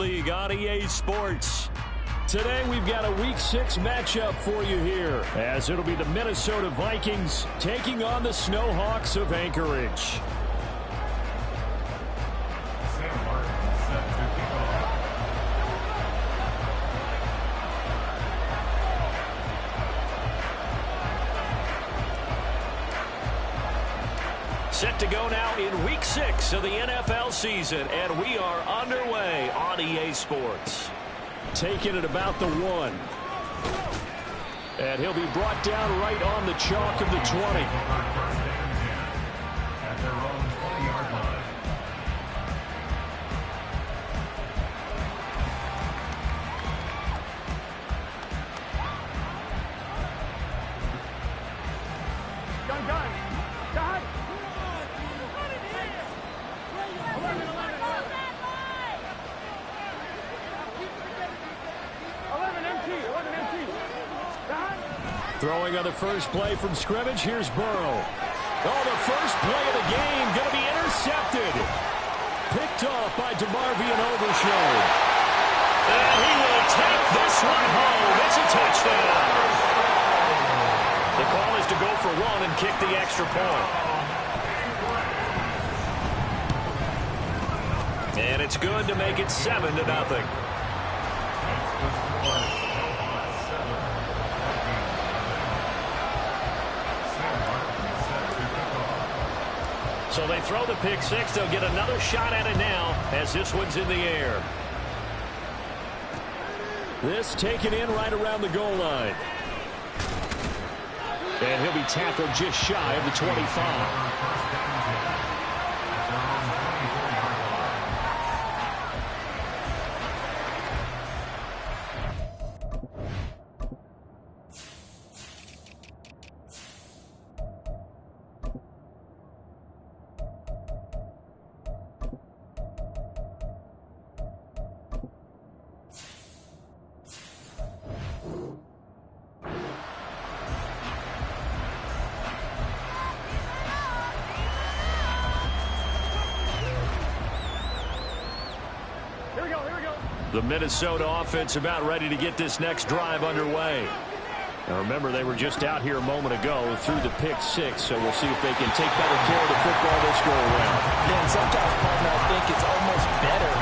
League on EA Sports. Today we've got a Week 6 matchup for you here, as it'll be the Minnesota Vikings taking on the Snowhawks of Anchorage. Set to go now in Week 6 of the NFL season, and we are underway on EA Sports. Taking it about the 1. And he'll be brought down right on the chalk of the 20. At their own 20-yard line. Throwing on the first play from scrimmage, here's Burrow. Oh, the first play of the game going to be intercepted. Picked off by DeMarvion Overshown. And he will take this one home. It's a touchdown. The call is to go for 1 and kick the extra point. And it's good to make it 7-0. So they throw the pick 6. They'll get another shot at it now as this one's in the air. This taken in right around the goal line. And he'll be tackled just shy of the 25. The Minnesota offense about ready to get this next drive underway. Now remember, they were just out here a moment ago through the pick 6, so we'll see if they can take better care of the football this go around. Yeah, and sometimes, partner, I think it's almost better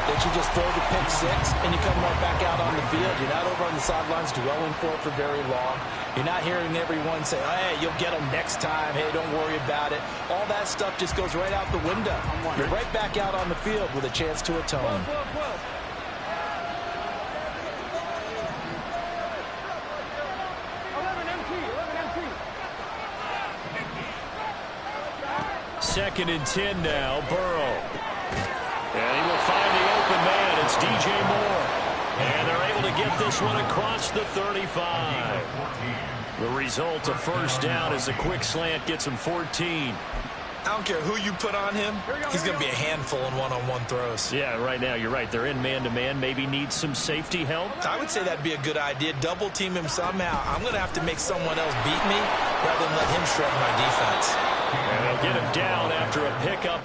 that you just throw the pick 6 and you come right back out on the field. You're not over on the sidelines dwelling for it for very long. You're not hearing everyone say, hey, you'll get them next time. Hey, don't worry about it. All that stuff just goes right out the window. You're right back out on the field with a chance to atone. Second and 10 now, Burrow. And he will find the open man. It's DJ Moore. And they're able to get this one across the 35. The result, a first down as a quick slant gets him 14. I don't care who you put on him. He's going to be a handful in one-on-one throws. Yeah, right now, you're right. They're in man-to-man. Maybe need some safety help. I would say that'd be a good idea. Double team him somehow. I'm going to have to make someone else beat me rather than let him shred my defense. And they'll get him down after a pickup.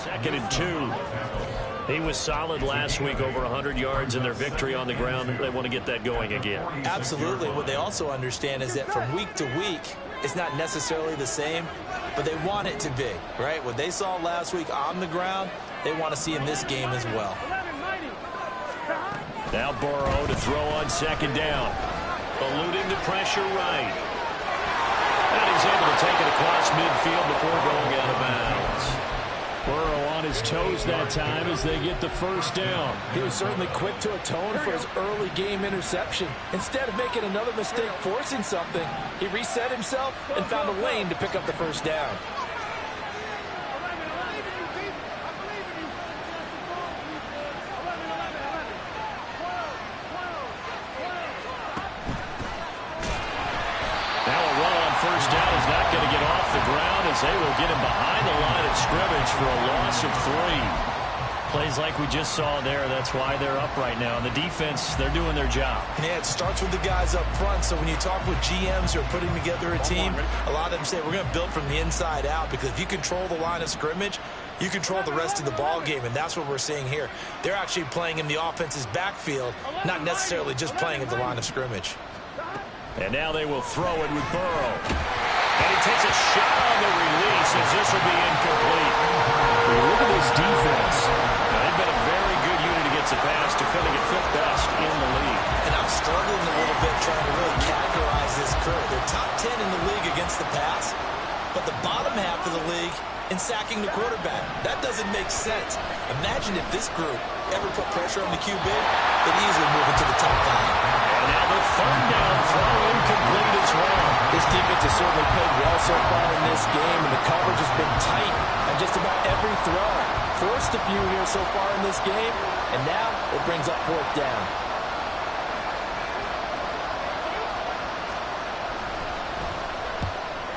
Second and 2. He was solid last week, over 100 yards in their victory on the ground. They want to get that going again. Absolutely. What they also understand is that from week to week, it's not necessarily the same, but they want it to be, right? What they saw last week on the ground, they want to see in this game as well. Now Burrow to throw on second down. Eluding the pressure right. And he's able to take it across midfield before going out of bounds. Burrow on his toes that time as they get the first down. He was certainly quick to atone for his early game interception. Instead of making another mistake forcing something, he reset himself and found a lane to pick up the first down. First down is not going to get off the ground as they will get him behind the line of scrimmage for a loss of 3. Plays like we just saw there, that's why they're up right now. And the defense, they're doing their job. Yeah, it starts with the guys up front. So when you talk with GMs who are putting together a team, a lot of them say we're going to build from the inside out, because if you control the line of scrimmage, you control the rest of the ball game, and that's what we're seeing here. They're actually playing in the offense's backfield, not necessarily just playing at the line of scrimmage. And now they will throw it with Burrow. And he takes a shot on the release as this will be incomplete. Look at this defense. Now, they've been a very good unit against the pass, defending at 5th best in the league. And I'm struggling a little bit trying to really categorize this crew. They're top 10 in the league against the pass, but the bottom half of the league in sacking the quarterback. That doesn't make sense. Imagine if this group ever put pressure on the QB, they'd easily move into the top 5. And now the third down throw incomplete as well. This defense has certainly played well so far in this game, and the coverage has been tight on just about every throw. Forced a few here so far in this game, and now it brings up 4th down.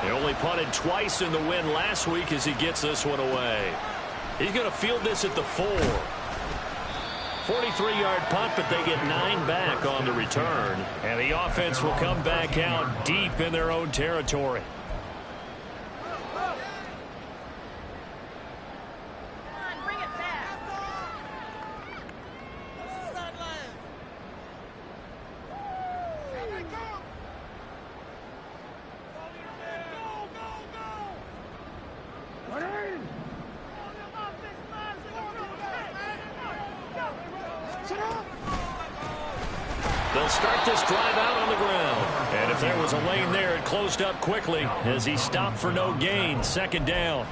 They only punted twice in the win last week as he gets this one away. He's going to field this at the 4. 43-yard punt, but they get 9 back on the return. And the offense will come back out deep in their own territory. They'll start this drive out on the ground. And if there was a lane there, it closed up quickly as he stopped for no gain. 2nd down.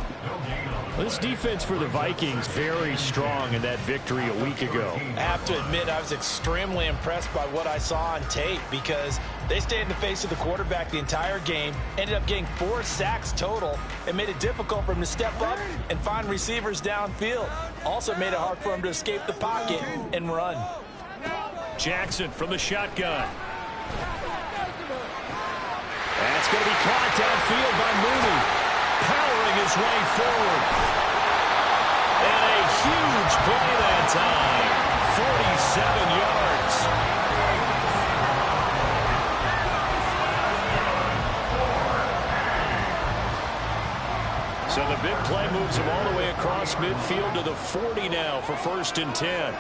This defense for the Vikings very strong in that victory a week ago. I have to admit, I was extremely impressed by what I saw on tape, because they stayed in the face of the quarterback the entire game, ended up getting 4 sacks total, and made it difficult for him to step up and find receivers downfield. Also made it hard for him to escape the pocket and run. Jackson from the shotgun. That's going to be caught downfield by Mooney, powering his way forward. And a huge play that time. 47 yards. So the big play moves him all the way across midfield to the 40 now for 1st and 10.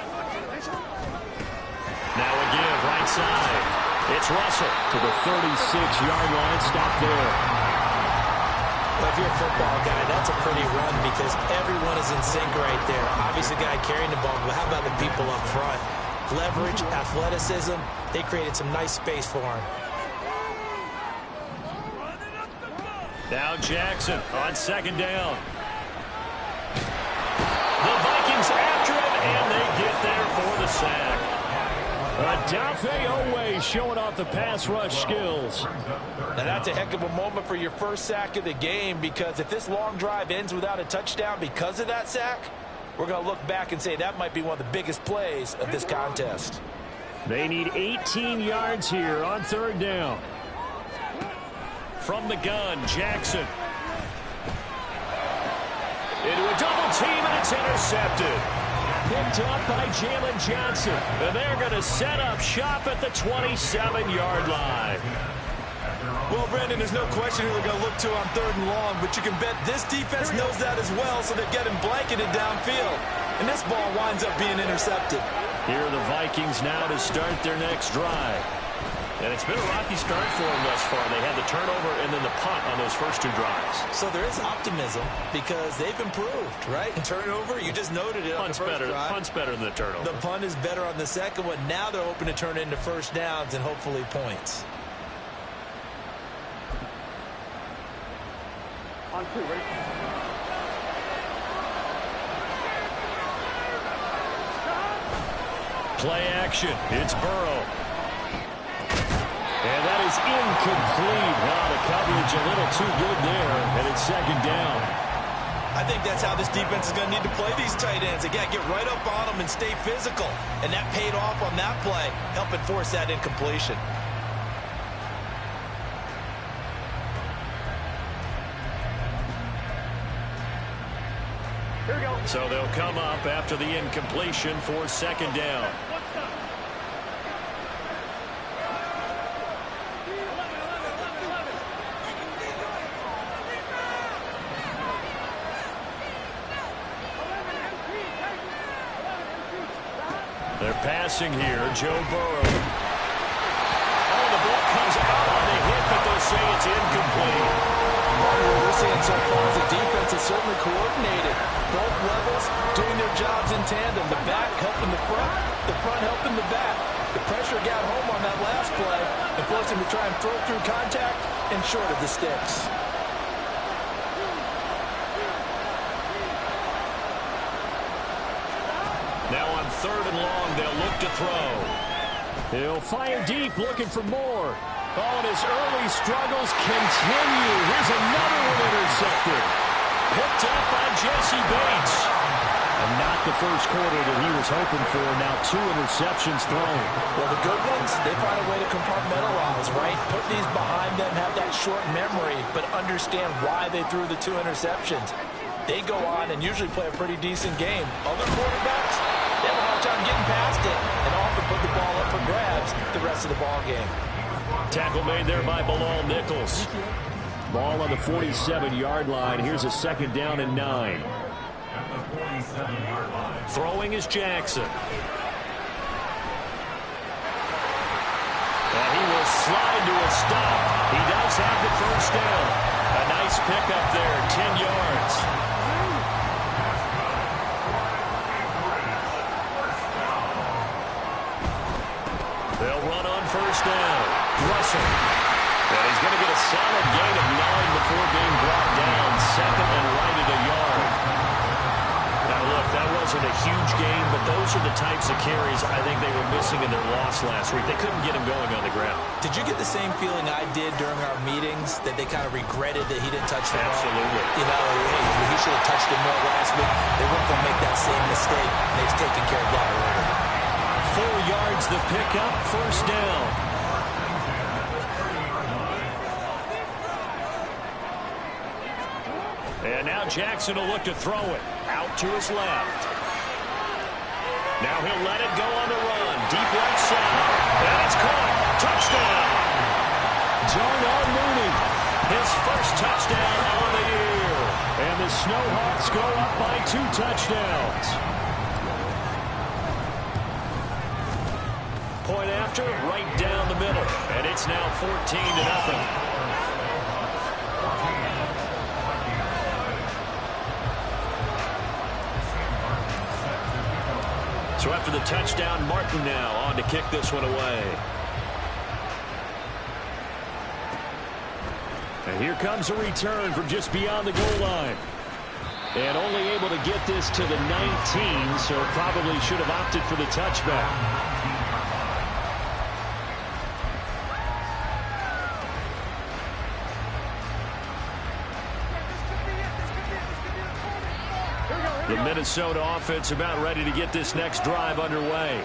Now a give right side. It's Russell to the 36-yard line. Stop there. Well, if you're a football guy, that's a pretty run, because everyone is in sync right there. Obviously, the guy carrying the ball, but how about the people up front? Leverage, athleticism, they created some nice space for him. Now Jackson on 2nd down. The Vikings after him, and they get there for the sack. Adafe Owe showing off the pass rush skills. Now that's a heck of a moment for your first sack of the game, because if this long drive ends without a touchdown because of that sack, we're going to look back and say that might be one of the biggest plays of this contest. They need 18 yards here on 3rd down. From the gun, Jackson. Into a double team, and it's intercepted. Picked up by Jalen Johnson. And they're going to set up shop at the 27-yard line. Well, Brandon, there's no question who they're going to look to on 3rd and long, but you can bet this defense knows that as well, so they're getting blanketed downfield. And this ball winds up being intercepted. Here are the Vikings now to start their next drive. And it's been a rocky start for them thus far. They had the turnover and then the punt on those first 2 drives. So there is optimism because they've improved, right? Turnover, you just noted it on the first drive. Punt's better than the turnover. The punt is better on the second one. Now they're hoping to turn it into first downs and hopefully points. On 2, ready? Play action. It's Burrow. And that is incomplete. Wow, the coverage a little too good there, and it's second down. I think that's how this defense is going to need to play these tight ends. Again, get right up on them and stay physical. And that paid off on that play, helping force that incompletion. Here we go. So they'll come up after the incompletion for second down. They're passing here. Joe Burrow. Oh, the ball comes out on the hit, but they'll say it's incomplete. What we're seeing so far is the defense is certainly coordinated. Both levels doing their jobs in tandem. The back helping the front helping the back. The pressure got home on that last play and forced him to try and throw through contact and short of the sticks. Now on third and long, they'll look to throw. He'll fire deep, looking for more. Oh, and his early struggles continue. Here's another one intercepted. Picked up by Jesse Bates. And not the first quarter that he was hoping for. Now 2 interceptions thrown. Well, the good ones, they find a way to compartmentalize, right? Put these behind them, have that short memory, but understand why they threw the 2 interceptions. They go on and usually play a pretty decent game. Other quarterbacks, they have a hard time getting past it and often put the ball up for grabs the rest of the ball game. Tackle made there by Bilal Nichols. Ball on the 47-yard line. Here's a second down and 9. At the 47-yard line. Throwing is Jackson. And he will slide to a stop. He does have the first down. A nice pickup there, 10 yards. They'll run on first down. Russell. And he's going to get a solid gain of 9 before being brought down. Second and right at a yard. Now, look, that wasn't a huge gain, but those are the types of carries I think they were missing in their loss last week. They couldn't get him going on the ground. Did you get the same feeling I did during our meetings, that they kind of regretted that he didn't touch the ball? Absolutely. You know, hey, he should have touched it more last week. They weren't going to make that same mistake, and they've taken care of that early. 4 yards the pickup, first down. And now Jackson will look to throw it out to his left. Now he'll let it go on the run. Deep right side. And it's caught. Touchdown. Darnell Mooney. His first touchdown on the year. And the Snowhawks go up by 2 touchdowns. Point after, right down the middle. And it's now 14-0. So after the touchdown, Martin now on to kick this one away. And here comes a return from just beyond the goal line. And only able to get this to the 19, so probably should have opted for the touchback. The Minnesota offense about ready to get this next drive underway.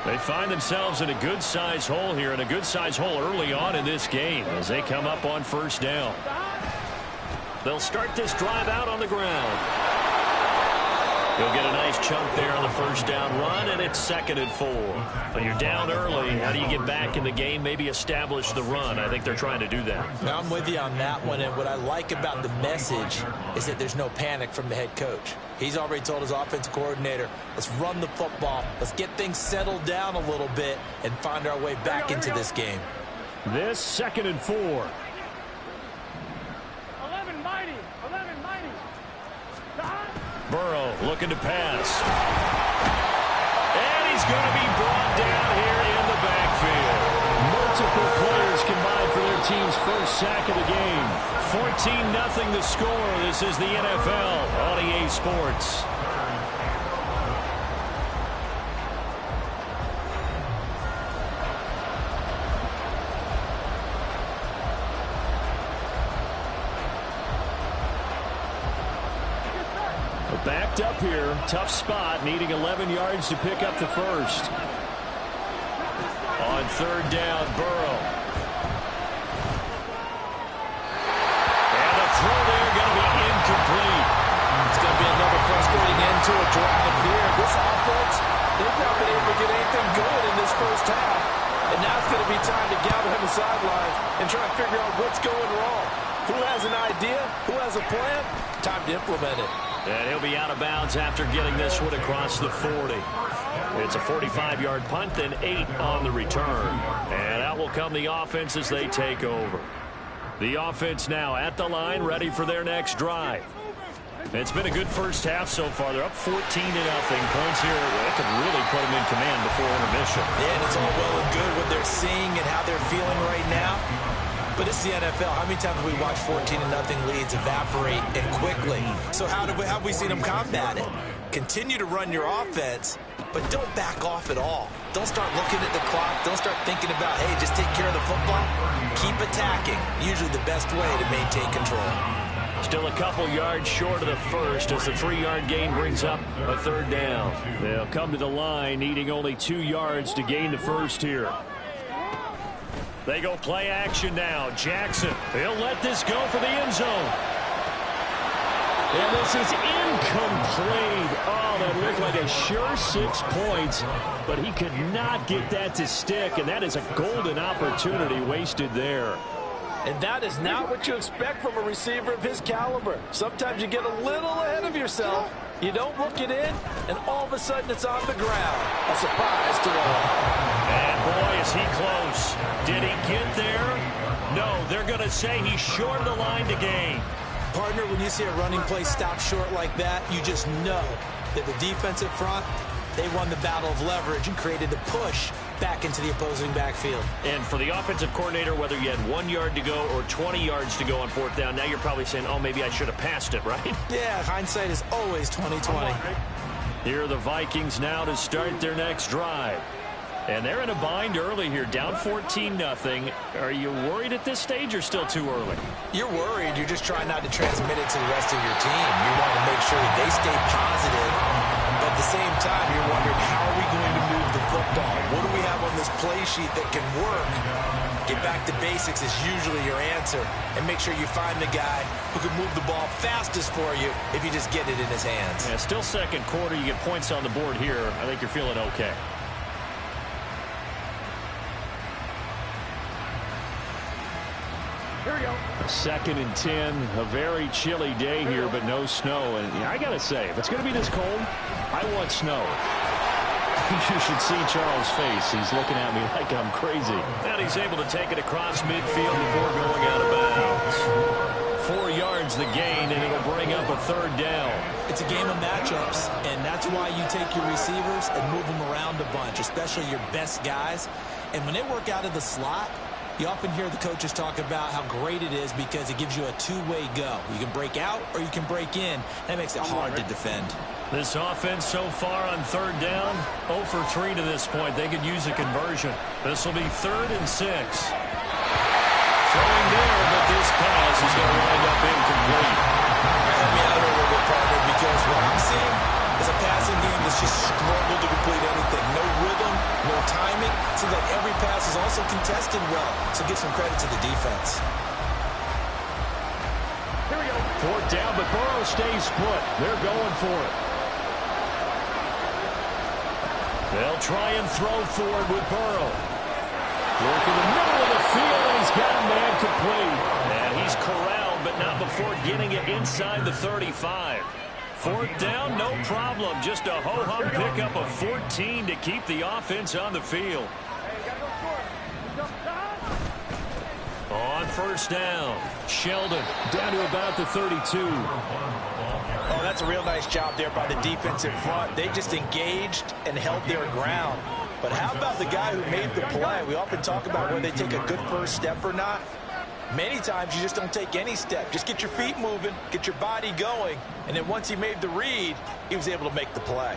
They find themselves in a good-sized hole here, and a good-sized hole early on in this game as they come up on first down. They'll start this drive out on the ground. They'll get a nice chunk there on the first down run, and it's 2nd and 4. But you're down early. How do you get back in the game? Maybe establish the run. I think they're trying to do that. Now I'm with you on that one, and what I like about the message is that there's no panic from the head coach. He's already told his offensive coordinator, let's run the football, let's get things settled down a little bit and find our way back into this game. This 2nd and 4. 11 mighty. Burrow looking to pass. And he's going to be brought down here in the backfield. Multiple players combined for their team's first sack of the game. 14-0 the score. This is the NFL on EA Sports. backed up here. Tough spot, needing 11 yards to pick up the first. On third down, Burrow. And the throw there going to be incomplete. It's going to be another frustrating end to a drive here. This offense, they've not been able to get anything going in this first half. And now it's going to be time to gather on the sidelines and try and figure out what's going wrong. Who has an idea? Who has a plan? Time to implement it. And he'll be out of bounds after getting this one across the 40. It's a 45-yard punt, then 8 on the return. And out will come the offense as they take over. The offense now at the line, ready for their next drive. It's been a good first half so far. They're up 14-0. Points here, that could really put them in command before intermission. Yeah, and it's all well and good what they're seeing and how they're feeling right now. But it's the NFL. How many times have we watched 14-0 leads evaporate and quickly? So how have we seen them combat it? Continue to run your offense, but don't back off at all. Don't start looking at the clock. Don't start thinking about, hey, just take care of the football. Keep attacking. Usually the best way to maintain control. Still a couple yards short of the first as the 3-yard gain brings up a third down. They'll come to the line needing only 2 yards to gain the first here. They go play action now. Jackson, he'll let this go for the end zone. And this is incomplete. Oh, that looked like a sure 6 points, but he could not get that to stick, and that is a golden opportunity wasted there. And that is not what you expect from a receiver of his caliber. Sometimes you get a little ahead of yourself. You don't look it in, and all of a sudden it's on the ground. A surprise to all. And boy, is he close. Did he get there? No, they're going to say he's short of the line to gain. Partner, when you see a running play stop short like that, you just know that the defensive front, they won the battle of leverage and created the push back into the opposing backfield. And for the offensive coordinator, whether you had 1 yard to go or 20 yards to go on fourth down, now you're probably saying, oh, maybe I should have passed it, right? Yeah, hindsight is always 20/20. Here are the Vikings now to start their next drive. And they're in a bind early here, down 14-0. Are you worried at this stage or still too early? You're worried. You're just trying not to transmit it to the rest of your team. You want to make sure that they stay positive. But at the same time, you're wondering, how are we going to move the football? What do we have on this play sheet that can work? Get back to basics is usually your answer. And make sure you find the guy who can move the ball fastest for you if you just get it in his hands. Yeah, still second quarter. You get points on the board here. I think you're feeling okay. Here we go. 2nd and 10, a very chilly day here, but no snow. And I got to say, if it's going to be this cold, I want snow. You should see Charles' face. He's looking at me like I'm crazy. And he's able to take it across midfield before going out of bounds. 4 yards the gain, and it'll bring up a third down. It's a game of matchups, and that's why you take your receivers and move them around a bunch, especially your best guys. And when they work out of the slot, you often hear the coaches talk about how great it is because it gives you a two-way go. You can break out or you can break in. That makes it hard to defend. This offense so far on third down, 0 for 3 to this point. They could use a conversion. This will be 3rd and 6. Throwing there, but this pass is going to wind up incomplete. Help me out a little bit, partner, because what I'm seeing is a passing game that's just struggled to complete anything. No rhythm, no timing. Seems like every pass is also contested well. So give some credit to the defense. Here we go. 4th down, but Burrow stays put. They're going for it. They'll try and throw forward with Burrow. Look in the middle of the field, and he's got a man complete. And he's corralled, but not before getting it inside the 35. 4th down, no problem. Just a ho-hum pickup of 14 to keep the offense on the field. On 1st down, Sheldon down to about the 32. Oh, that's a real nice job there by the defensive front. They just engaged and held their ground. But how about the guy who made the play? We often talk about whether they take a good first step or not. Many times you just don't take any step. Just get your feet moving, get your body going, and then once he made the read, he was able to make the play.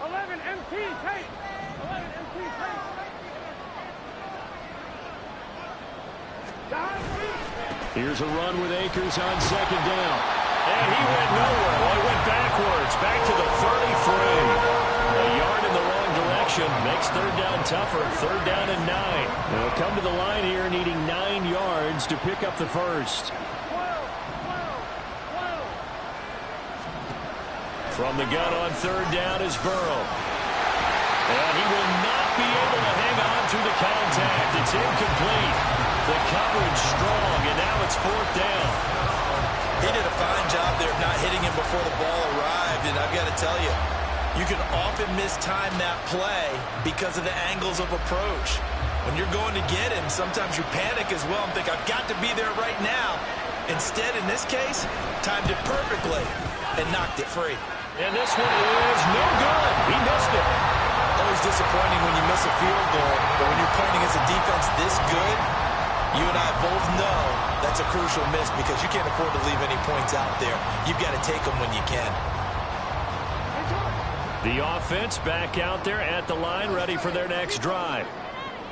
11 MT tape. 11 MT tape. Here's a run with Akers on 2nd down. And he went nowhere. Well, he went backwards, back to the 33. A yard in the wrong direction makes third down tougher. Third down and 9. They'll come to the line here needing 9 yards to pick up the first. From the gun on third down is Burrow. And he will not be able to hang on to the contact. It's incomplete. The coverage strong, and now it's fourth down. He did a fine job there of not hitting him before the ball arrived, and I've got to tell you, you can often mistime that play because of the angles of approach. When you're going to get him, sometimes you panic as well and think, I've got to be there right now. Instead, in this case, timed it perfectly and knocked it free. And this one is no good. He missed it. Always disappointing when you miss a field goal, but when you're playing against a defense this good, you and I both know that's a crucial miss because you can't afford to leave any points out there. You've got to take them when you can. The offense back out there at the line, ready for their next drive.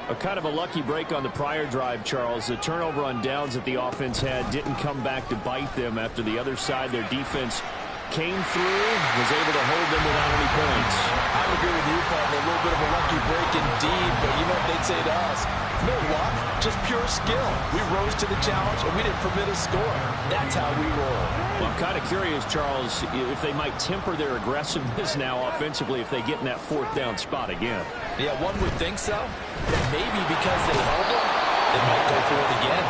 A kind of a lucky break on the prior drive, Charles. The turnover on downs that the offense had didn't come back to bite them after the other side. Their defense came through, was able to hold them without any points. I would agree with you, partner. A little bit of a lucky break indeed, but you know what they'd say to us? No luck, just pure skill. We rose to the challenge, and we didn't permit a score. That's how we roll. Well, I'm kind of curious, Charles, if they might temper their aggressiveness now offensively if they get in that fourth down spot again. Yeah, one would think so. And maybe because they held them, they might go for it again.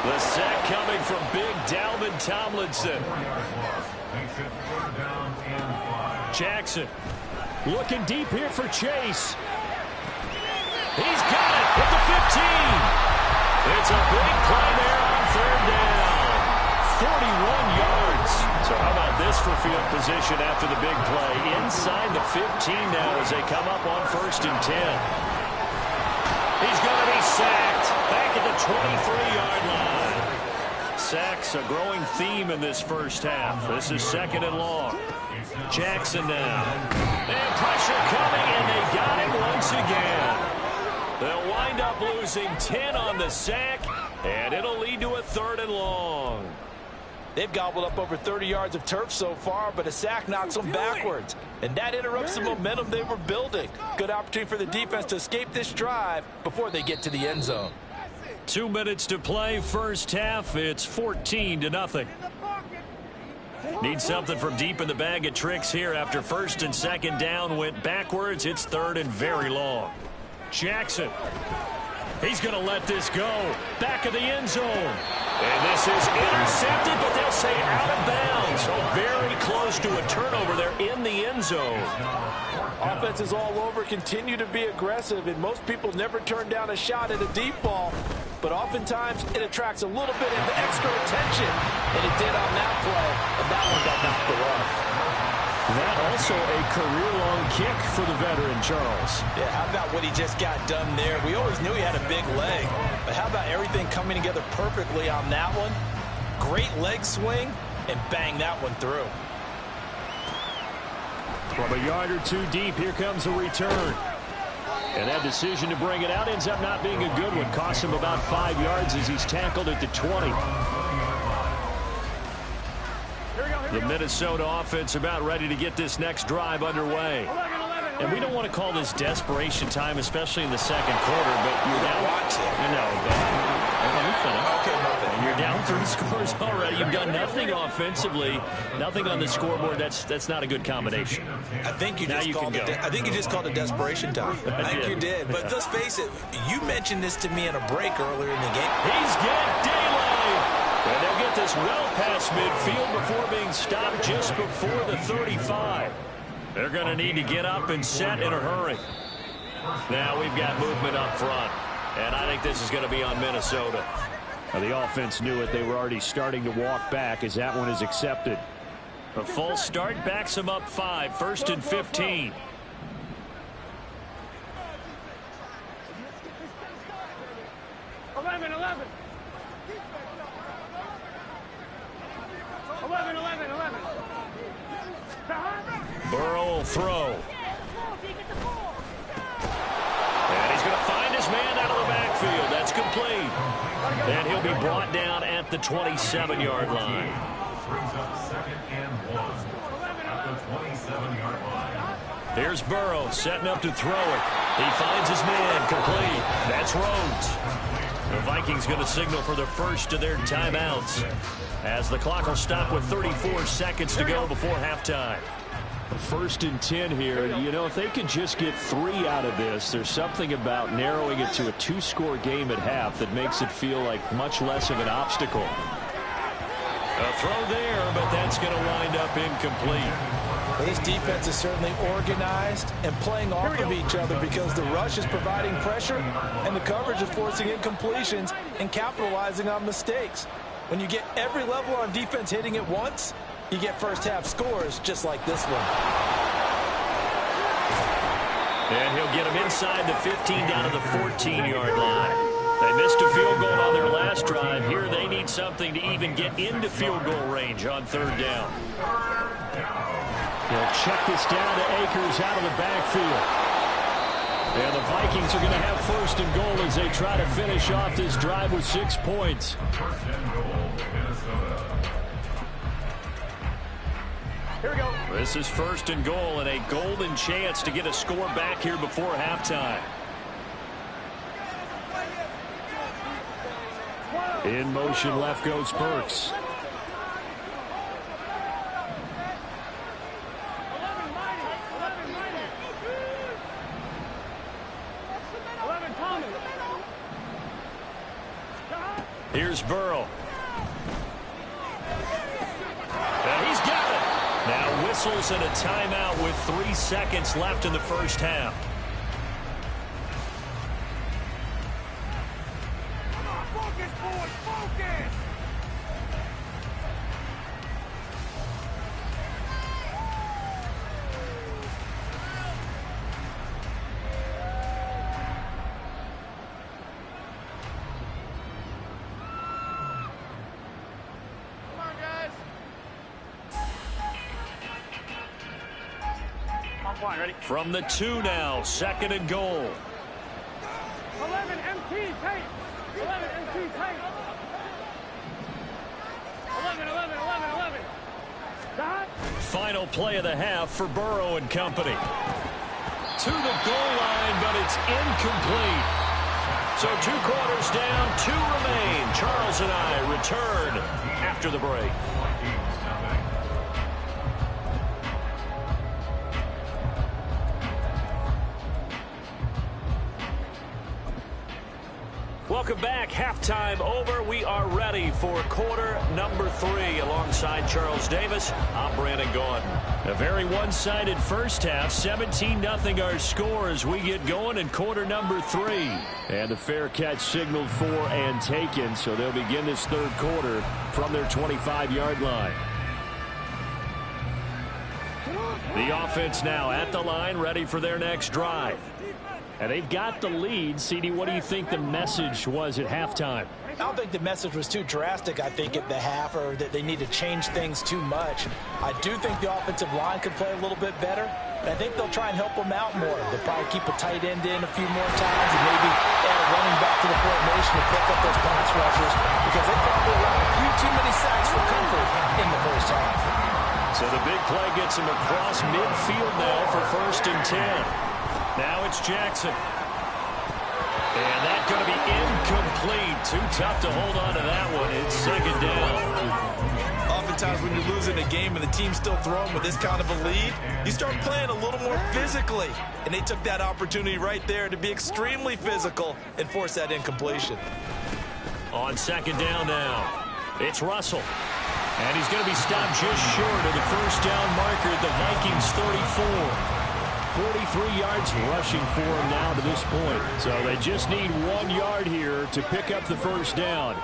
The sack coming from big Dalvin Tomlinson. Jackson looking deep here for Chase. He's got it at the 15. It's a big play there on third down. 41 yards. So how about this for field position after the big play? Inside the 15 now as they come up on 1st and 10. He's going to be sacked back at the 23-yard line. Sacks a growing theme in this first half. This is 2nd and long. Jackson now. And pressure coming, and they got him once again. They'll wind up losing 10 on the sack, and it'll lead to a 3rd and long. They've gobbled up over 30 yards of turf so far, but a sack knocks them backwards. And that interrupts the momentum they were building. Good opportunity for the defense to escape this drive before they get to the end zone. 2 minutes to play, first half. It's 14-0. Need something from deep in the bag of tricks here after 1st and 2nd down went backwards. It's 3rd and very long. Jackson. He's going to let this go. Back of the end zone. And this is intercepted, but they'll say out of bounds. So very close to a turnover there in the end zone. Offenses all over continue to be aggressive, and most people never turn down a shot at a deep ball. But oftentimes it attracts a little bit of extra attention. And it did on that play, and that one got knocked away. That also a career-long kick for the veteran, Charles. Yeah, how about what he just got done there? We always knew he had a big leg. But how about everything coming together perfectly on that one? Great leg swing, and bang that one through. From a yard or two deep, here comes a return. And that decision to bring it out ends up not being a good one. Costs him about 5 yards as he's tackled at the 20. The Minnesota offense about ready to get this next drive underway. And we don't want to call this desperation time, especially in the second quarter, but you're down. I know, but let me finish. Okay, nothing. You're down 3 scores already. You've done nothing offensively, nothing on the scoreboard. That's not a good combination. I think you just called it desperation time. I think you did. But let's face it, you mentioned this to me in a break earlier in the game. He's got daylight. And they'll get this well past midfield before being stopped just before the 35. They're going to need to get up and set in a hurry. Now we've got movement up front. And I think this is going to be on Minnesota. Now, the offense knew it. They were already starting to walk back as that one is accepted. A false start backs them up 5. 1st and 15. Burrow will throw. And he's going to find his man out of the backfield. That's complete. And he'll be brought down at the 27-yard line. brings up 2nd and 1 at the 27-yard line. Here's Burrow setting up to throw it. He finds his man, complete. That's Rhodes. The Vikings going to signal for the first of their timeouts, as the clock will stop with 34 seconds to go before halftime. 1st and 10 here. You know, if they could just get 3 out of this, there's something about narrowing it to a 2-score game at half that makes it feel like much less of an obstacle. A throw there, but that's going to wind up incomplete. This defense is certainly organized and playing off of each other because the rush is providing pressure and the coverage is forcing incompletions and capitalizing on mistakes. When you get every level on defense hitting at once, you get first-half scores just like this one. And he'll get him inside the 15 down to the 14-yard line. They missed a field goal on their last drive. Here they need something to even get into field goal range on 3rd down. They'll check this down to Akers out of the backfield. And the Vikings are going to have 1st and goal as they try to finish off this drive with 6 points. 1st and goal, Minnesota. Here we go. This is 1st and goal and a golden chance to get a score back here before halftime. In motion, left goes Burks. 11 Thomas. Here's Burrow. And he's got it. Now whistles and a timeout with 3 seconds left in the first half. Focus, boys, focus. Come on, guys. On point, ready? From the 2 now, 2nd and goal. 11 MT, tape. 11 MT, tape. 11. Dot. Final play of the half for Burrow and company. To the goal line, but it's incomplete. So 2 quarters down, 2 remain. Charles and I return after the break. Welcome back. Halftime over. We are ready for quarter number 3. Alongside Charles Davis, I'm Brandon Gaudin. A very one-sided first half. 17-0 our score as we get going in quarter number 3. And the fair catch signaled for and taken. So they'll begin this 3rd quarter from their 25-yard line. The offense now at the line, ready for their next drive. And they've got the lead. CD, what do you think the message was at halftime? I don't think the message was too drastic, I think, at the half, or that they need to change things too much. I do think the offensive line could play a little bit better. And I think they'll try and help them out more. They'll probably keep a tight end in a few more times and maybe add a running back to the formation to pick up those pass rushers, because they probably allowed a few too many sacks for comfort in the first half. So the big play gets him across midfield now for 1st and 10. Now it's Jackson. And that's going to be incomplete. Too tough to hold on to that one. It's 2nd down. Oftentimes when you're losing a game and the team's still throwing with this kind of a lead, you start playing a little more physically. And they took that opportunity right there to be extremely physical and force that incompletion. On 2nd down now, it's Russell. And he's going to be stopped just short of the first down marker at the Vikings 34. 43 yards rushing for him now to this point. So they just need 1 yard here to pick up the first down.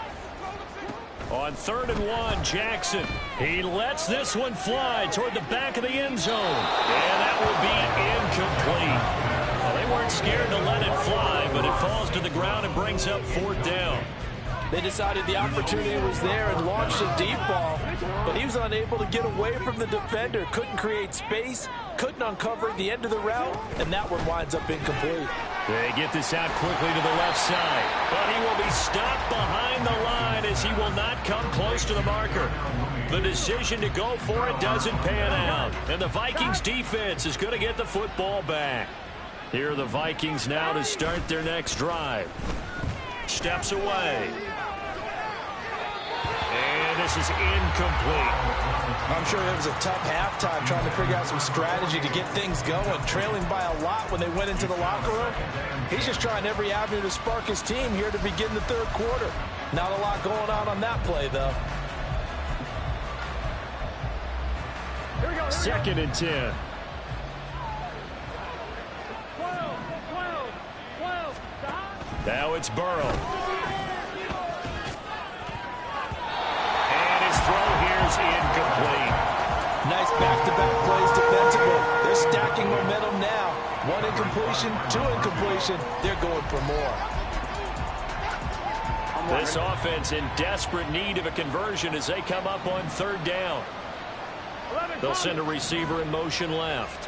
On 3rd and 1, Jackson. He lets this one fly toward the back of the end zone. And that will be incomplete. Well, they weren't scared to let it fly, but it falls to the ground and brings up 4th down. They decided the opportunity was there and launched a deep ball, but he was unable to get away from the defender, couldn't create space, couldn't uncover the end of the route, and that one winds up incomplete. They get this out quickly to the left side, but he will be stopped behind the line as he will not come close to the marker. The decision to go for it doesn't pan out. And the Vikings defense is going to get the football back. Here are the Vikings now to start their next drive. Steps away. And this is incomplete. I'm sure it was a tough halftime trying to figure out some strategy to get things going, trailing by a lot when they went into the locker room. He's just trying every avenue to spark his team here to begin the third quarter. Not a lot going on that play, though. 2nd and 10. 12. Stop. Now it's Burrow. And his throw here is incomplete. Nice back-to-back plays defensively. They're stacking momentum now. 1 incompletion, 2 incompletion. They're going for more. This offense in desperate need of a conversion as they come up on 3rd down. They'll send a receiver in motion left.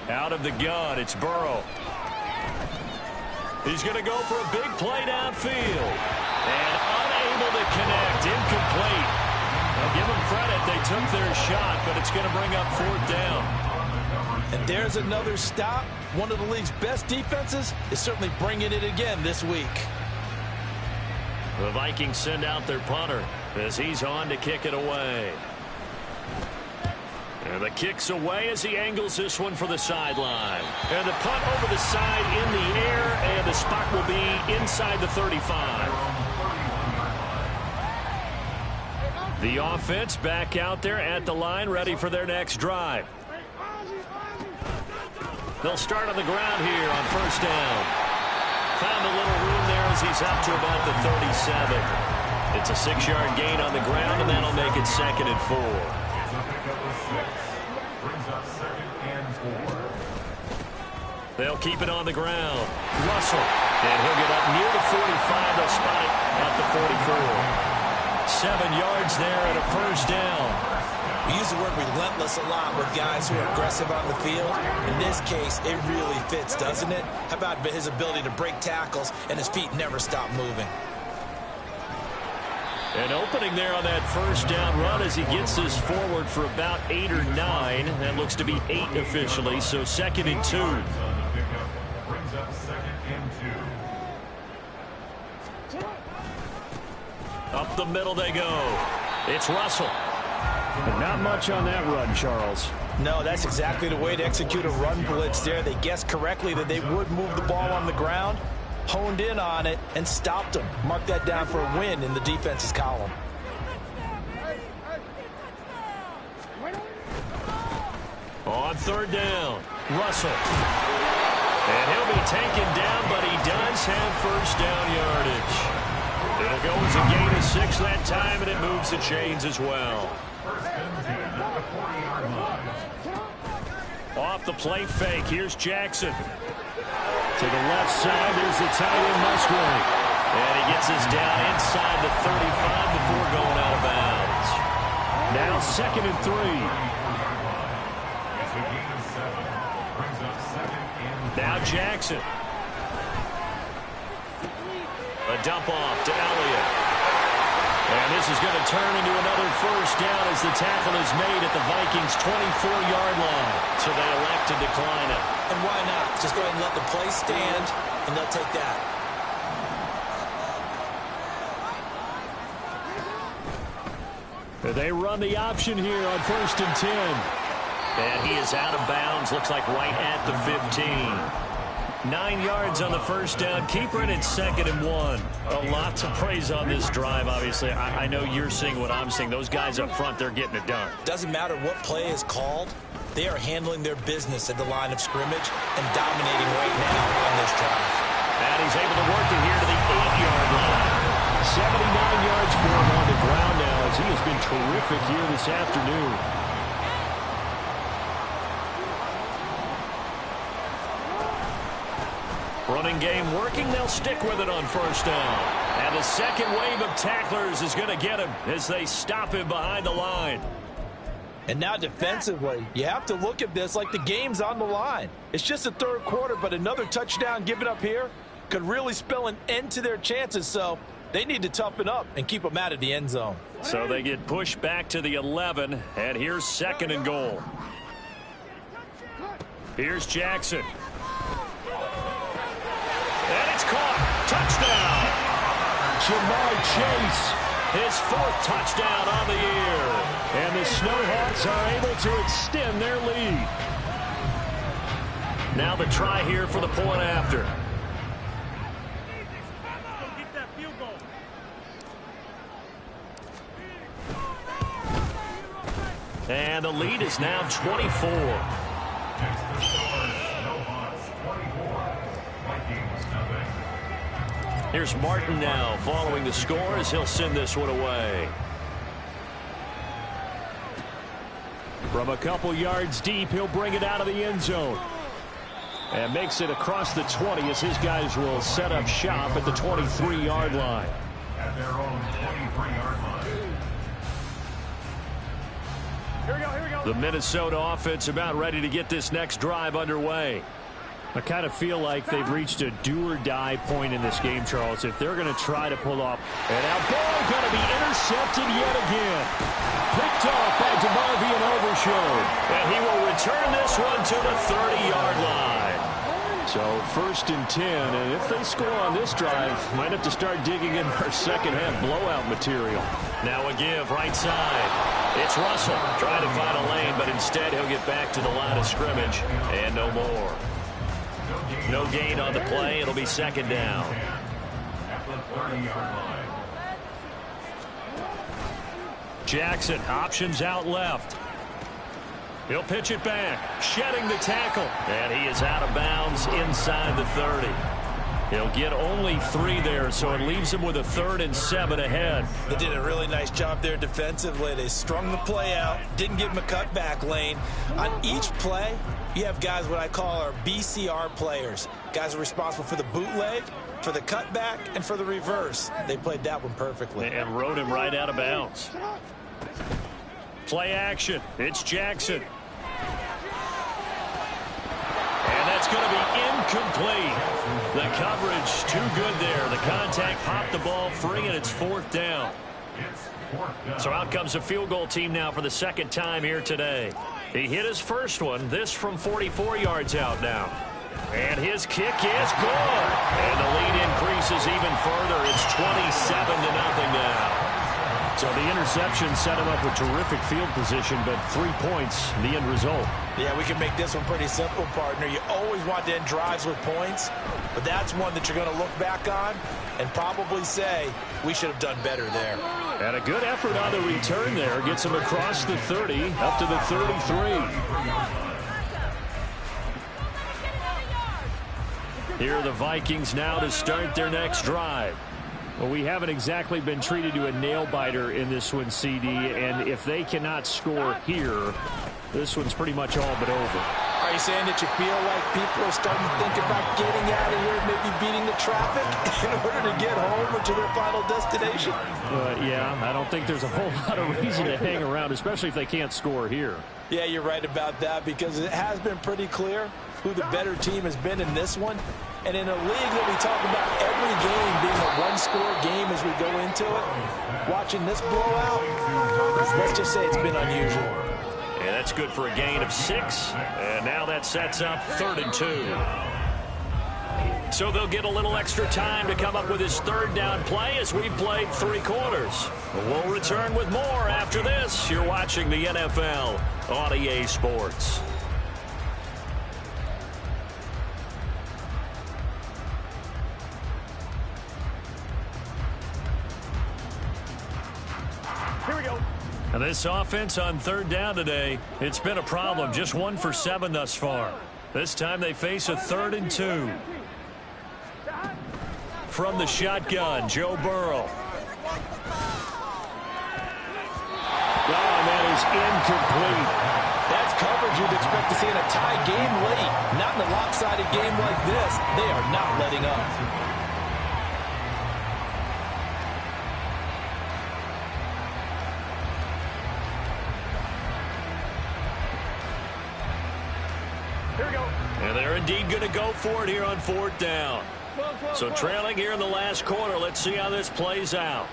Out of the gun, it's Burrow. He's going to go for a big play downfield. And unable to connect, incomplete. Now give them credit, they took their shot, but it's going to bring up 4th down. And there's another stop. One of the league's best defenses is certainly bringing it again this week. The Vikings send out their punter as he's on to kick it away. And the kick's away as he angles this one for the sideline. And the punt over the side in the air, and the spot will be inside the 35. The offense back out there at the line, ready for their next drive. They'll start on the ground here on 1st down. Found a little room there as he's up to about the 37. It's a 6-yard gain on the ground, and that'll make it 2nd and 4. Brings up 2nd and 4. They'll keep it on the ground. Russell. And he'll get up near the 45. They'll spot it at the 44. 7 yards there and a 1st down. We use the word relentless a lot with guys who are aggressive on the field. In this case, it really fits, doesn't it? How about his ability to break tackles and his feet never stop moving? An opening there on that 1st down run as he gets this forward for about 8 or 9. That looks to be 8 officially, so 2nd and 2. Brings up 2nd and 2. Up the middle they go. It's Russell. But not much on that run, Charles. No, that's exactly the way to execute a run blitz there. They guessed correctly that they would move the ball on the ground, honed in on it, and stopped them. Mark that down for a win in the defense's column. On 3rd down, Russell. And he'll be taken down, but he does have 1st down yardage. It'll go as a gain of 6 that time, and it moves the chains as well. 1st and 10 at the 40-yard line. Off the play fake, here's Jackson. To the left side, there's the tight end Musgrave. And he gets this down inside the 35 before going out of bounds. Now 2nd and 3. It's a gain of 7. Brings up 2nd and 3. Now Jackson. A dump off to Elliott. And this is going to turn into another 1st down as the tackle is made at the Vikings' 24-yard line. So they elect to decline it. And why not? Just go ahead and let the play stand, and they'll take that. They run the option here on 1st and 10. And he is out of bounds, looks like right at the 15. 9 yards on the 1st down. Keeper it at 2nd and 1. A lot to praise on this drive, obviously. I know you're seeing what I'm seeing. Those guys up front, they're getting it done. Doesn't matter what play is called. They are handling their business at the line of scrimmage and dominating right now on this drive. And he's able to work it here to the 8-yard line. 79 yards for him on the ground now as he has been terrific here this afternoon. Running game working. They'll stick with it on 1st down. And the second wave of tacklers is going to get him as they stop him behind the line. And now defensively, you have to look at this like the game's on the line. It's just the third quarter, but another touchdown given up here could really spell an end to their chances. So they need to toughen up and keep them out of the end zone. So they get pushed back to the 11, and here's 2nd and goal. Here's Jackson. And it's caught. Touchdown. Jamar Chase, his 4th touchdown on the year. And the Snowhawks are able to extend their lead. Now the try here for the point after. Get that field goal. And the lead is now 24. Next to score, Snowhawks 24, Vikings nothing. Here's Martin now following the score as he'll send this one away. From a couple yards deep, he'll bring it out of the end zone. And makes it across the 20 as his guys will set up shop at the 23-yard line. At their own 23-yard line. Here we go, here we go. The Minnesota offense about ready to get this next drive underway. I kind of feel like they've reached a do-or-die point in this game, Charles. If they're going to try to pull off, and now ball going to be intercepted yet again. Picked off by DeMarvion Overshown. And he will return this one to the 30-yard line. So 1st and 10, and if they score on this drive, might have to start digging in our second-half blowout material. Now a give right side. It's Russell trying to find a lane, but instead he'll get back to the line of scrimmage, and no more. No gain on the play. It'll be 2nd down. At the 30-yard line. Jackson options out left. He'll pitch it back, shedding the tackle, and he is out of bounds inside the 30. He'll get only 3 there, so it leaves him with a 3rd and 7 ahead. They did a really nice job there defensively. They strung the play out, didn't give him a cutback lane. On each play, you have guys what I call our BCR players. Guys are responsible for the bootleg, for the cutback, and for the reverse. They played that one perfectly. And rode him right out of bounds. Play action. It's Jackson. And that's going to be incomplete. The coverage too good there. The contact popped the ball free, and it's 4th down. So out comes the field goal team now for the 2nd time here today. He hit his first one, this from 44 yards out now. And his kick is good. And the lead increases even further. It's 27-0 now. So the interception set him up with terrific field position, but 3 points, the end result. Yeah, we can make this one pretty simple, partner. You always want to end drives with points, but that's one that you're going to look back on and probably say, we should have done better there. And a good effort on the return there. Gets him across the 30, up to the 33. Here are the Vikings now to start their next drive. Well, we haven't exactly been treated to a nail-biter in this one, CD, and if they cannot score here, this one's pretty much all but over. Are you saying that you feel like people are starting to think about getting out of here, maybe beating the traffic in order to get home or to their final destination? Yeah, I don't think there's a whole lot of reason to hang around, especially if they can't score here. Yeah, you're right about that, because it has been pretty clear who the better team has been in this one. And in a league that we talk about every game being a one-score game as we go into it, watching this blowout, let's just say it's been unusual. And that's good for a gain of 6. And now that sets up 3rd and 2. So they'll get a little extra time to come up with his 3rd down play as we've played 3 quarters. We'll return with more after this. You're watching the NFL on EA Sports. Here we go. And this offense on 3rd down today, it's been a problem. Just 1 for 7 thus far. This time they face a 3rd and 2. From the shotgun, Joe Burrow. And that is incomplete. That's coverage you'd expect to see in a tie game late. Not in a lopsided game like this. They are not letting up. indeed going to go for it here on 4th down. So trailing here in the last quarter. Let's see how this plays out.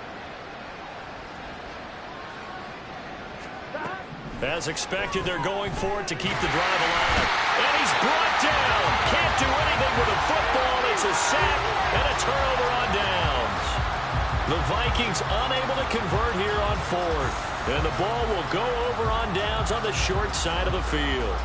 As expected, they're going for it to keep the drive alive. And he's brought down. Can't do anything with the football. It's a sack and a turnover on downs. The Vikings unable to convert here on 4th. And the ball will go over on downs on the short side of the field.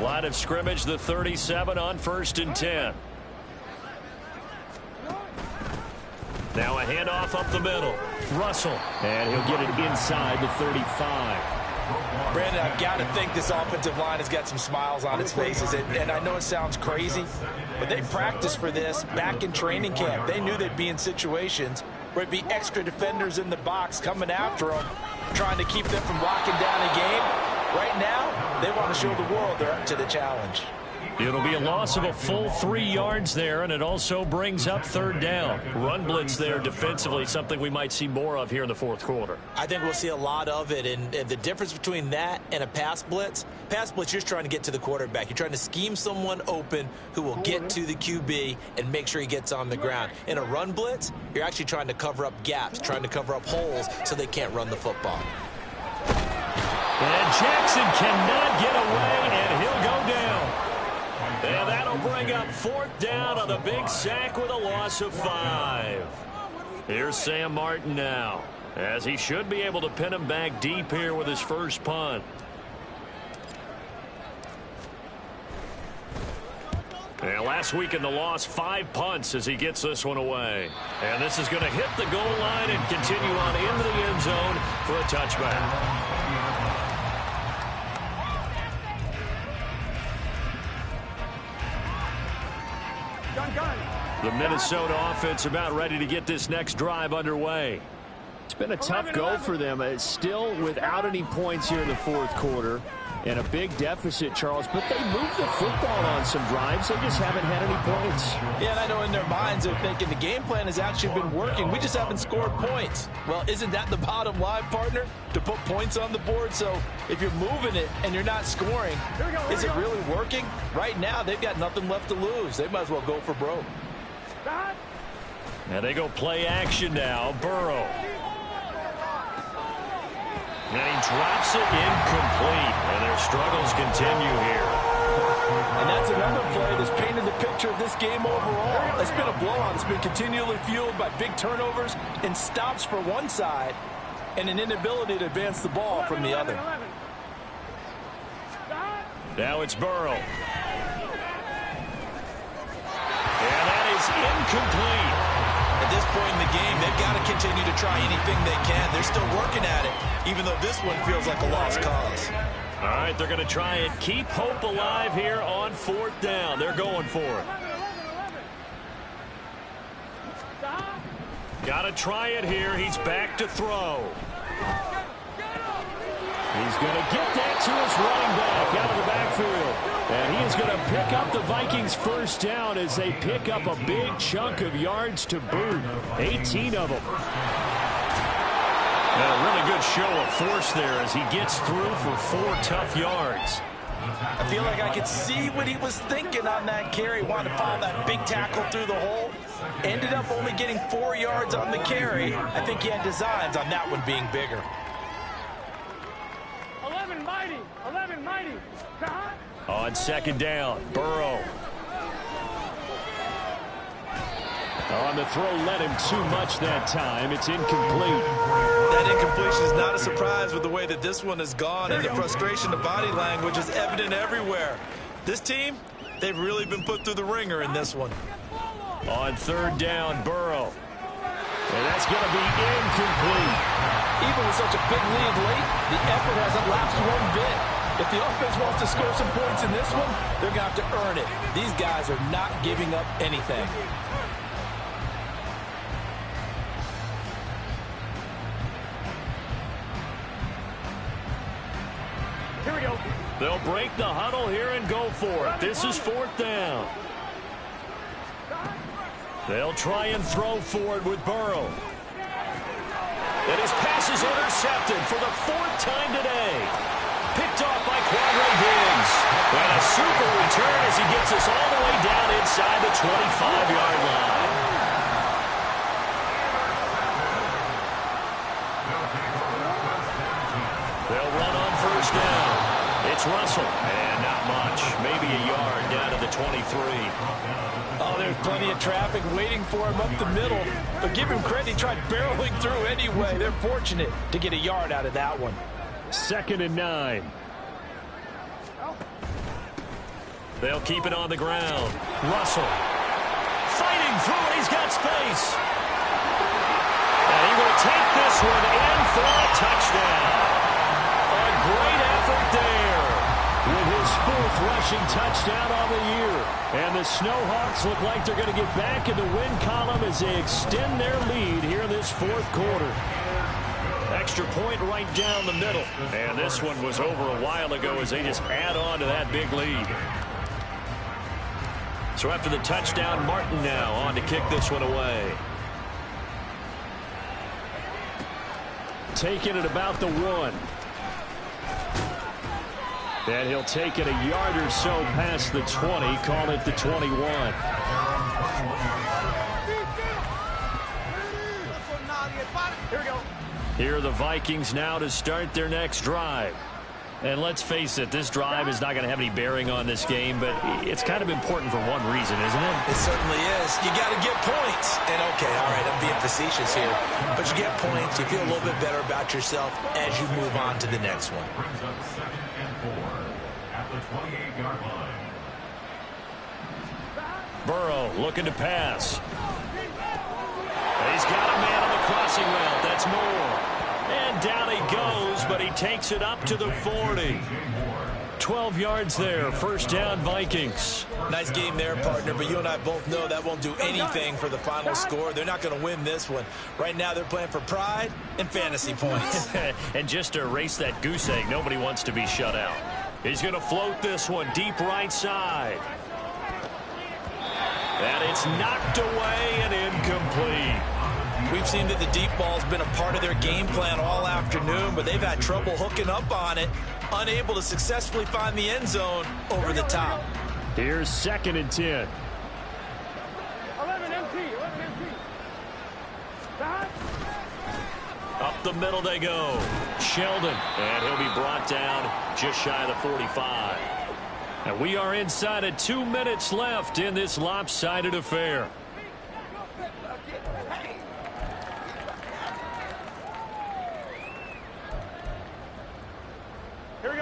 Line of scrimmage, the 37 on 1st and 10. Now a handoff up the middle. Russell. And he'll get it inside the 35. Brandon, I've got to think this offensive line has got some smiles on its faces. And I know it sounds crazy, but they practiced for this back in training camp. They knew they'd be in situations where it'd be extra defenders in the box coming after them, trying to keep them from locking down a game. Right now, they want to show the world they're up to the challenge. It'll be a loss of a full 3 yards there, and it also brings up 3rd down. Run blitz there defensively, something we might see more of here in the 4th quarter. I think we'll see a lot of it, and the difference between that and a pass blitz, you're just trying to get to the quarterback. You're trying to scheme someone open who will get to the QB and make sure he gets on the ground. In a run blitz, you're actually trying to cover up gaps, trying to cover up holes so they can't run the football. And Jackson cannot get away, and he'll go down. And that'll bring up 4th down on a big sack with a loss of 5. Here's Sam Martin now, as he should be able to pin him back deep here with his first punt. And last week in the loss, 5 punts as he gets this one away. And this is going to hit the goal line and continue on into the end zone for a touchback. The Minnesota offense about ready to get this next drive underway. It's been a tough go for them. It's still without any points here in the 4th quarter. And a big deficit, Charles. But they moved the football on some drives. They just haven't had any points. Yeah, and I know in their minds they're thinking the game plan has actually been working. We just haven't scored points. Well, isn't that the bottom line, partner? To put points on the board. So if you're moving it and you're not scoring, is it really working? Right now, they've got nothing left to lose. They might as well go for broke. And they go play action now. Burrow. And he drops it incomplete. And their struggles continue here. And that's another play that's painted the picture of this game overall. It's been a blowout. It's been continually fueled by big turnovers and stops for one side and an inability to advance the ball from the other. Now it's Burrow. And that is incomplete. At this point in the game, they've got to continue to try anything they can. They're still working at it, even though this one feels like a lost cause. All right, they're going to try and keep hope alive here on 4th down. They're going for it. Got to try it here. He's back to throw. He's going to get that to his running back out of the backfield. And he is going to pick up the Vikings' first down as they pick up a big chunk of yards to boot. 18 of them. And a really good show of force there as he gets through for 4 tough yards. I feel like I could see what he was thinking on that carry. Wanted to follow that big tackle through the hole. Ended up only getting 4 yards on the carry. I think he had designs on that one being bigger. 11 mighty. 11 mighty. On 2nd down, Burrow. On the throw, led him too much that time. It's incomplete. That incompletion is not a surprise with the way that this one has gone, and the frustration of body language is evident everywhere. This team, they've really been put through the ringer in this one. On 3rd down, Burrow. And that's going to be incomplete. Even with such a big lead late, the effort hasn't lapsed one bit. If the offense wants to score some points in this one, they're going to have to earn it. These guys are not giving up anything. Here we go. They'll break the huddle here and go for it. This is 4th down. They'll try and throw for it with Burrow. And his pass is intercepted for the 4th time today. Picked off by Quadre Diggs. And a super return as he gets us all the way down inside the 25-yard line. They'll run on first down. It's Russell. And not much. Maybe a yard down to the 23. Oh, there's plenty of traffic waiting for him up the middle. But give him credit, he tried barreling through anyway. They're fortunate to get a yard out of that one. 2nd and 9. They'll keep it on the ground. Russell fighting through it. He's got space. And he will take this one in for a touchdown. A great effort there. With his 4th rushing touchdown on the year. And the Snowhawks look like they're going to get back in the win column as they extend their lead here in this 4th quarter. Extra point right down the middle. And this one was over a while ago as they just add on to that big lead. So after the touchdown, Martin now on to kick this one away. Taking it about the 1. And he'll take it a yard or so past the 20, call it the 21. Here we go. Here are the Vikings now to start their next drive. And let's face it, this drive is not going to have any bearing on this game, but it's kind of important for one reason, isn't it? It certainly is. You got to get points. And okay, all right, I'm being facetious here. But you get points, you feel a little bit better about yourself as you move on to the next one. Brings up 2nd and 4 at the 28-yard line. Burrow looking to pass. He's got a man on the crossing route. That's Moore. And down he goes, but he takes it up to the 40. 12 yards there. First down, Vikings. Nice game there, partner, but you and I both know that won't do anything for the final score. They're not going to win this one. Right now they're playing for pride and fantasy points. And just to erase that goose egg, nobody wants to be shut out. He's going to float this one deep right side. And it's knocked away and incomplete. We've seen that the deep ball's been a part of their game plan all afternoon, but they've had trouble hooking up on it, unable to successfully find the end zone over the top. Here's 2nd and 10. 11 MT. Up the middle they go. Sheldon, and he'll be brought down just shy of the 45. And we are inside of 2 minutes left in this lopsided affair.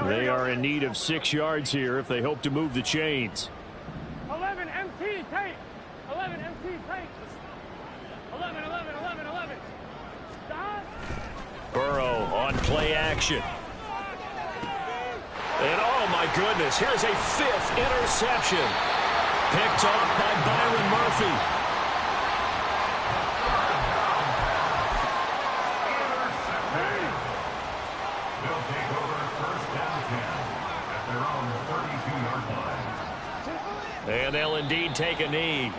They are in need of 6 yards here if they hope to move the chains. 11 MT tape. 11 MT tape. 11. Burrow on play action. And oh my goodness, here's a 5th interception. Picked off by Byron Murphy. They'll take over first down 10 at their own 32-yard line. And they'll indeed take a knee.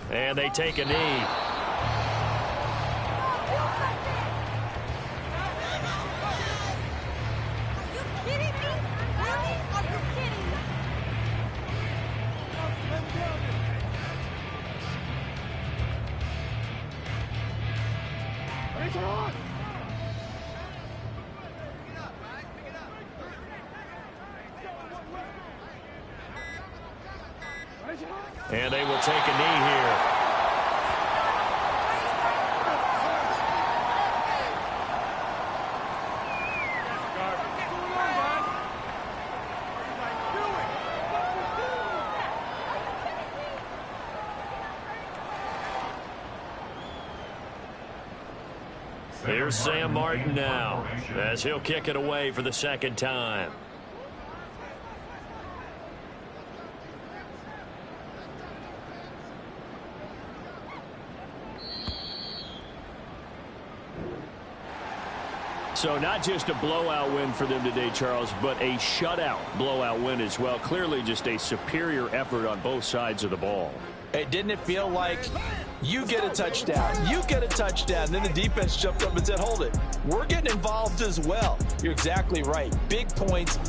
And they take a knee. And they will take a knee here. Here's Sam Martin now as he'll kick it away for the second time. So not just a blowout win for them today, Charles, but a shutout blowout win as well. Clearly just a superior effort on both sides of the ball. Hey, didn't it feel like you get a touchdown, you get a touchdown, then the defense jumped up and said, hold it, we're getting involved as well. You're exactly right. Big points.